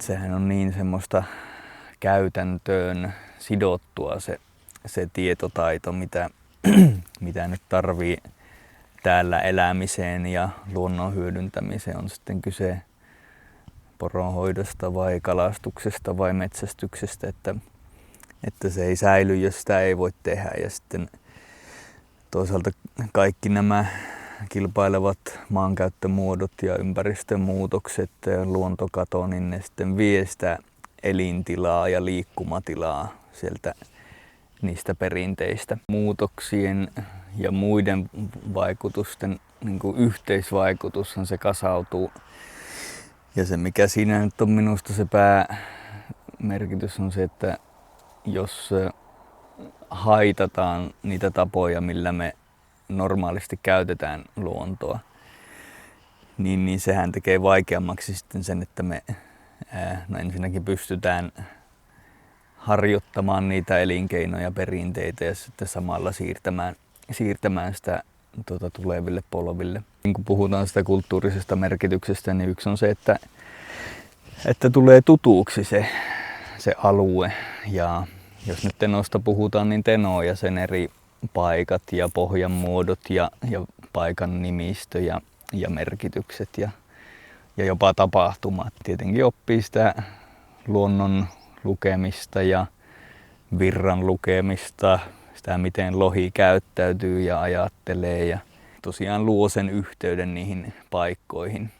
sehän on niin semmoista käytäntöön sidottua se tietotaito, mitä nyt tarvii täällä elämiseen ja luonnon hyödyntämiseen. On sitten kyse poronhoidosta vai kalastuksesta vai metsästyksestä, että se ei säily, jos sitä ei voi tehdä. Ja sitten toisaalta kaikki nämä kilpailevat maankäyttömuodot ja ympäristömuutokset ja luontokato, niin ne sitten vie sitä elintilaa ja liikkumatilaa sieltä niistä perinteistä. Muutoksien ja muiden vaikutusten niin kuin yhteisvaikutushan se kasautuu. Ja se mikä siinä nyt on minusta se päämerkitys on se, että jos haitataan niitä tapoja, millä me normaalisti käytetään luontoa, niin sehän tekee vaikeammaksi sitten sen, että me ensinnäkin pystytään harjoittamaan niitä elinkeinoja, perinteitä ja sitten samalla siirtämään sitä tuleville polville. Niin kun puhutaan sitä kulttuurisesta merkityksestä, niin yksi on se, että tulee tutuksi se alue. Ja jos nyt Tenosta puhutaan, niin Teno ja sen eri paikat ja pohjanmuodot ja paikan nimistö ja merkitykset ja jopa tapahtumat. Tietenkin oppii sitä luonnon lukemista ja virran lukemista, sitä miten lohi käyttäytyy ja ajattelee ja tosiaan luo sen yhteyden niihin paikkoihin.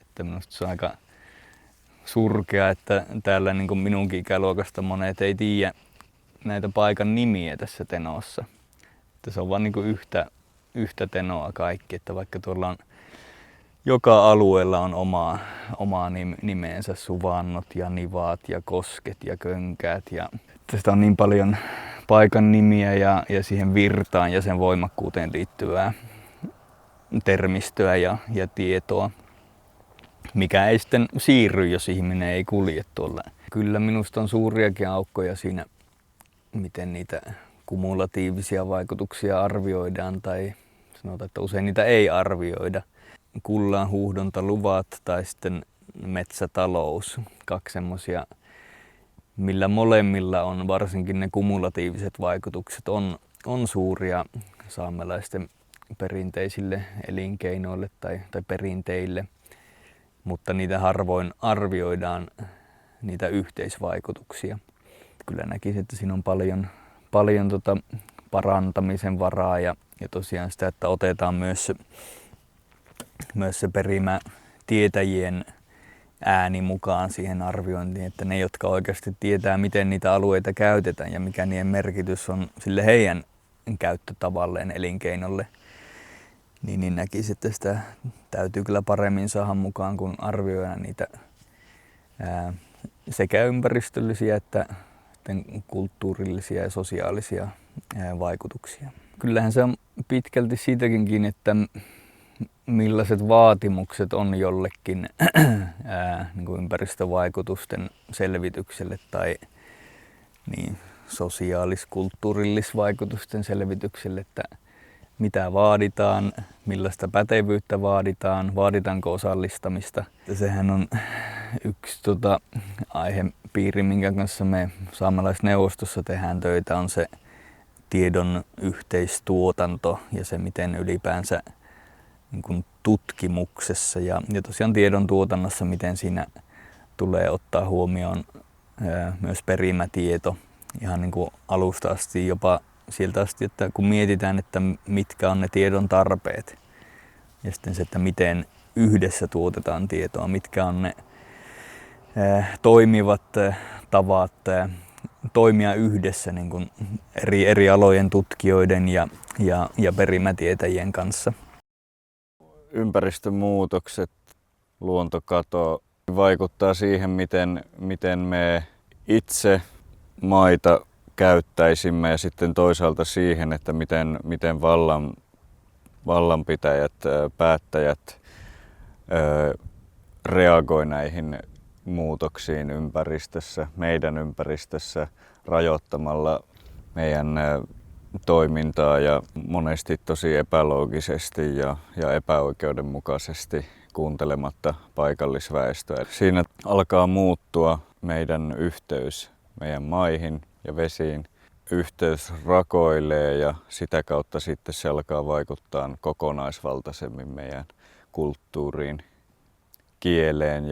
Että minusta se on aika surkea, että täällä niin kuin minunkin ikäluokasta monet ei tiedä näitä paikan nimiä tässä Tenossa. Että se on vaan niin kuin yhtä Tenoa kaikki, että vaikka tuolla on joka alueella on oma nimensä, suvannot ja nivat ja kosket ja könkäät. Ja tästä on niin paljon paikan nimiä ja siihen virtaan ja sen voimakkuuteen liittyvää termistöä ja tietoa, mikä ei sitten siirry, jos ihminen ei kulje tuolla. Kyllä minusta on suuriakin aukkoja siinä, miten niitä kumulatiivisia vaikutuksia arvioidaan tai sanotaan, että usein niitä ei arvioida. Kullan huuhdontaluvat tai sitten metsätalous, kaksi semmoisia, millä molemmilla on varsinkin ne kumulatiiviset vaikutukset on suuria saamelaisten perinteisille elinkeinoille tai perinteille, mutta niitä harvoin arvioidaan niitä yhteisvaikutuksia. Kyllä näkisin, että siinä on paljon parantamisen varaa ja tosiaan sitä, että otetaan myös se perimätietäjien ääni mukaan siihen arviointiin, että ne, jotka oikeasti tietää, miten niitä alueita käytetään ja mikä niiden merkitys on sille heidän käyttötavalleen, elinkeinolle, niin näkisi, että sitä täytyy kyllä paremmin saada mukaan, kun arvioidaan niitä sekä ympäristöllisiä että kulttuurillisia ja sosiaalisia vaikutuksia. Kyllähän se on pitkälti siitäkin kiinni, että millaiset vaatimukset on jollekin niin kuin ympäristövaikutusten selvitykselle tai niin, sosiaalis-kulttuurillisvaikutusten selvitykselle, että mitä vaaditaan, millaista pätevyyttä vaaditaan, vaaditaanko osallistamista. Sehän on yksi aihepiiri, minkä kanssa me saamelaisneuvostossa tehdään töitä, on se tiedon yhteistuotanto ja se, miten ylipäänsä niin kuin tutkimuksessa ja tosiaan tiedon tuotannossa, miten siinä tulee ottaa huomioon myös perimätieto ihan niin kuin alusta asti, jopa sieltä asti, että kun mietitään, että mitkä on ne tiedon tarpeet ja sitten se, että miten yhdessä tuotetaan tietoa, mitkä on ne toimivat tavat toimia yhdessä niin kuin eri alojen tutkijoiden ja perimätietäjien kanssa. Ympäristömuutokset, luontokato vaikuttaa siihen, miten me itse maita käyttäisimme ja sitten toisaalta siihen, että miten vallanpitäjät, päättäjät reagoi näihin muutoksiin ympäristössä, meidän ympäristössä rajoittamalla meidän toimintaa ja monesti tosi epäloogisesti ja epäoikeudenmukaisesti kuuntelematta paikallisväestöä. Siinä alkaa muuttua meidän yhteys meidän maihin ja vesiin. Yhteys rakoilee ja sitä kautta sitten se alkaa vaikuttaa kokonaisvaltaisemmin meidän kulttuuriin, kieleen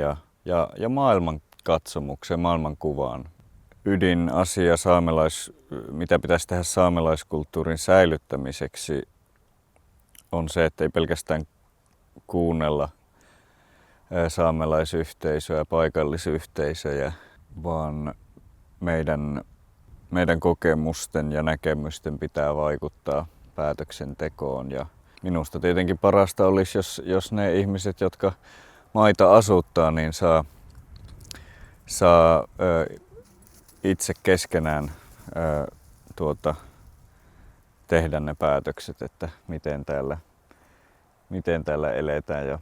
ja maailmankatsomukseen, maailmankuvaan. Ydinasia mitä pitäisi tehdä saamelaiskulttuurin säilyttämiseksi, on se, että ei pelkästään kuunnella saamelaisyhteisöä ja paikallisyhteisöjä, vaan meidän kokemusten ja näkemysten pitää vaikuttaa päätöksentekoon. Ja minusta tietenkin parasta olisi, jos ne ihmiset, jotka maita asuttaa, niin saa itse keskenään tehdä ne päätökset, että miten täällä eletään ja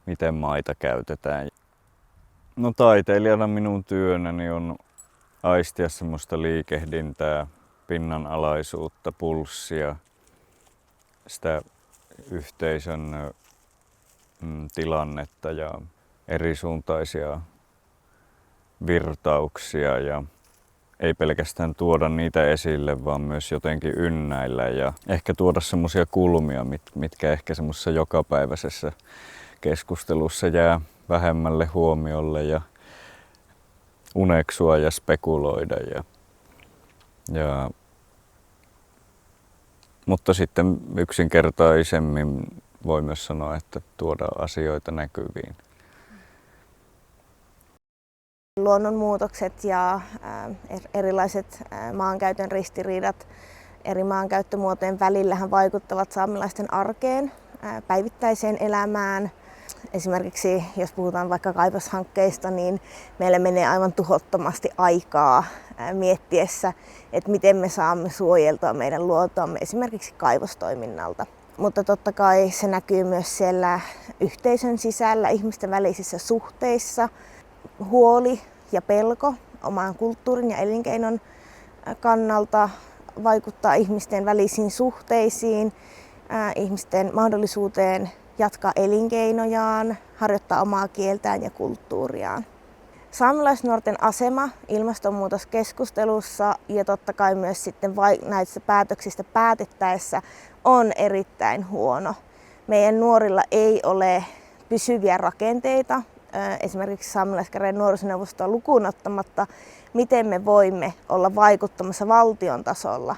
miten maita käytetään. No taiteilijana minun työnäni on aistia semmoista liikehdintää, pinnanalaisuutta, pulssia, sitä yhteisön tilannetta ja erisuuntaisia virtauksia ja ei pelkästään tuoda niitä esille, vaan myös jotenkin ynnäillä ja ehkä tuoda semmoisia kulmia, mitkä ehkä semmoisessa jokapäiväisessä keskustelussa jää vähemmälle huomiolle ja uneksua ja spekuloida. Mutta sitten yksinkertaisemmin voi myös sanoa, että tuoda asioita näkyviin. Luonnonmuutokset ja erilaiset maankäytön ristiriidat eri maankäyttömuotojen välillähän vaikuttavat saamelaisten arkeen, päivittäiseen elämään. Esimerkiksi jos puhutaan vaikka kaivoshankkeista, niin meillä menee aivan tuhottomasti aikaa miettiessä, että miten me saamme suojeltua meidän luontoamme esimerkiksi kaivostoiminnalta. Mutta totta kai se näkyy myös siellä yhteisön sisällä, ihmisten välisissä suhteissa. Huoli ja pelko oman kulttuurin ja elinkeinon kannalta vaikuttaa ihmisten välisiin suhteisiin, ihmisten mahdollisuuteen jatkaa elinkeinojaan, harjoittaa omaa kieltään ja kulttuuriaan. Saamelaisnuorten asema ilmastonmuutoskeskustelussa ja totta kai myös sitten näistä päätöksistä päätettäessä on erittäin huono. Meidän nuorilla ei ole pysyviä rakenteita, esimerkiksi saamelaiskäräjien nuorisoneuvostoa lukuun ottamatta, miten me voimme olla vaikuttamassa valtion tasolla,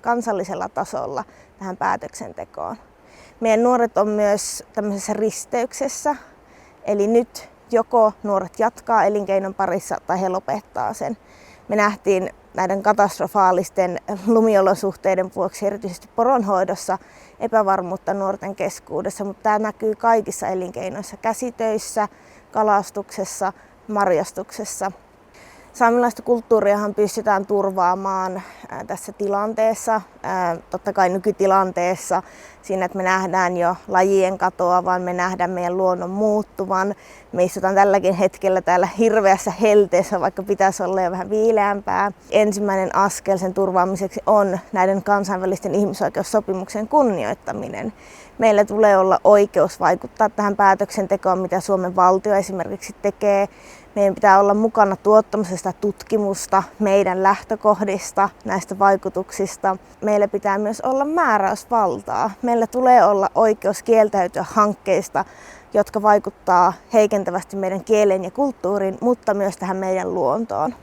kansallisella tasolla tähän päätöksentekoon. Meidän nuoret on myös tämmöisessä risteyksessä, eli nyt joko nuoret jatkaa elinkeinon parissa tai he lopettaa sen. Me nähtiin näiden katastrofaalisten lumiolosuhteiden vuoksi erityisesti poronhoidossa epävarmuutta nuorten keskuudessa, mutta tämä näkyy kaikissa elinkeinoissa, käsitöissä, kalastuksessa, marjastuksessa. Saamelaista kulttuuriahan pystytään turvaamaan tässä tilanteessa, totta kai nykytilanteessa, siinä että me nähdään jo lajien katoa, vaan me nähdään meidän luonnon muuttuvan. Me istutaan tälläkin hetkellä täällä hirveässä helteessä, vaikka pitäisi olla jo vähän viileämpää. Ensimmäinen askel sen turvaamiseksi on näiden kansainvälisten ihmisoikeussopimuksen kunnioittaminen. Meillä tulee olla oikeus vaikuttaa tähän päätöksentekoon, mitä Suomen valtio esimerkiksi tekee. Meidän pitää olla mukana tuottamassa sitä tutkimusta meidän lähtökohdista, näistä vaikutuksista. Meillä pitää myös olla määräysvaltaa. Meillä tulee olla oikeus kieltäytyä hankkeista, jotka vaikuttaa heikentävästi meidän kieleen ja kulttuuriin, mutta myös tähän meidän luontoon.